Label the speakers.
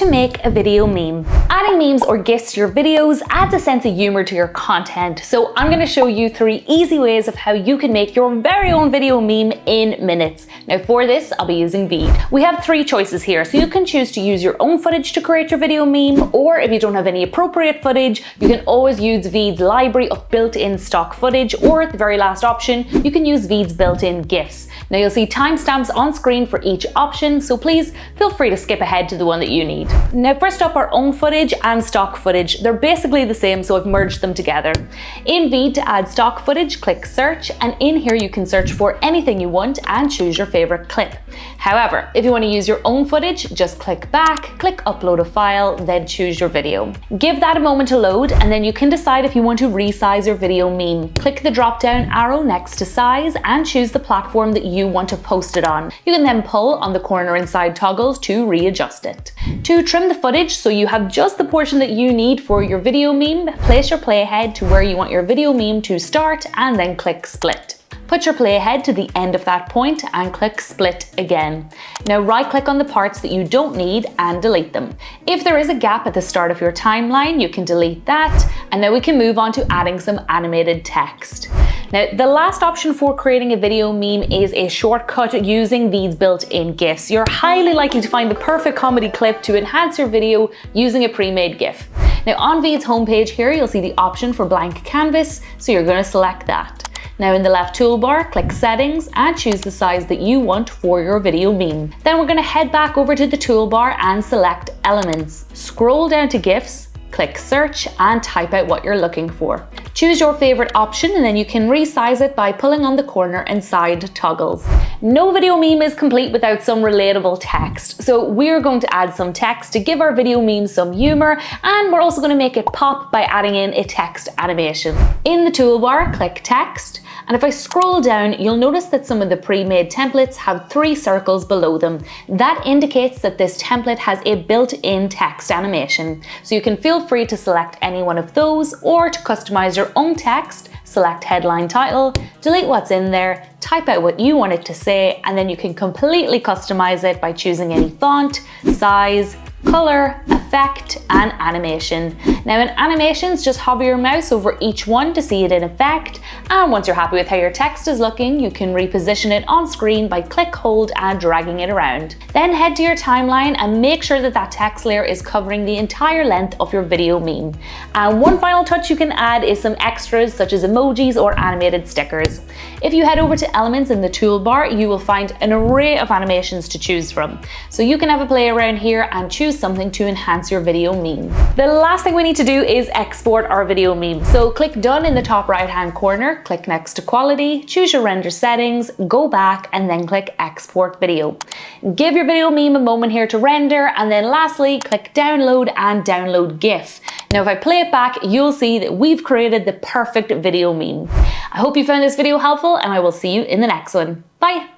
Speaker 1: to make a video meme. Adding memes or GIFs to your videos adds a sense of humor to your content. So I'm going to show you 3 easy ways of how you can make your very own video meme in minutes. Now for this, I'll be using Veed. We have 3 choices here, so you can choose to use your own footage to create your video meme, or if you don't have any appropriate footage, you can always use Veed's library of built-in stock footage, or at the very last option, you can use Veed's built-in GIFs. Now you'll see timestamps on screen for each option, so please feel free to skip ahead to the one that you need. Now first up, our own footage and stock footage. They're basically the same, so I've merged them together. In Veed, to add stock footage, click search, and in here you can search for anything you want and choose your favorite clip. However, if you want to use your own footage, just click back, click upload a file, then choose your video. Give that a moment to load, and then you can decide if you want to resize your video meme. Click the drop down arrow next to size and choose the platform that you want to post it on. You can then pull on the corner and side toggles to readjust it. To trim the footage so you have just the portion that you need for your video meme, place your playhead to where you want your video meme to start and then click split. Put your playhead to the end of that point and click split again. Now right click on the parts that you don't need and delete them. If there is a gap at the start of your timeline, you can delete that, and now we can move on to adding some animated text. Now, the last option for creating a video meme is a shortcut using Veed's built-in GIFs. You're highly likely to find the perfect comedy clip to enhance your video using a pre-made GIF. Now on Veed's homepage here, you'll see the option for blank canvas, so you're going to select that. Now in the left toolbar, click settings and choose the size that you want for your video meme. Then we're going to head back over to the toolbar and select elements. Scroll down to GIFs, click search and type out what you're looking for. Choose your favorite option and then you can resize it by pulling on the corner and side toggles. No video meme is complete without some relatable text, so we're going to add some text to give our video meme some humor, and we're also going to make it pop by adding in a text animation. In the toolbar, click text, and if I scroll down, you'll notice that some of the pre-made templates have 3 circles below them. That indicates that this template has a built-in text animation, so you can feel free to select any one of those, or to customize your own text, select headline title, delete what's in there, type out what you want it to say, and then you can completely customize it by choosing any font, size, color, effect, and animation. Now in animations, just hover your mouse over each one to see it in effect, and once you're happy with how your text is looking, you can reposition it on screen by click, hold, and dragging it around. Then head to your timeline and make sure that that text layer is covering the entire length of your video meme. And one final touch you can add is some extras such as emojis or animated stickers. If you head over to elements in the toolbar, you will find an array of animations to choose from. So you can have a play around here and choose something to enhance your video meme. The last thing we need to do is export our video meme. So click done in the top right hand corner, click next to quality, choose your render settings, go back and then click export video. Give your video meme a moment here to render, and then lastly click download and download GIF. Now if I play it back, you'll see that we've created the perfect video meme. I hope you found this video helpful and I will see you in the next one. Bye!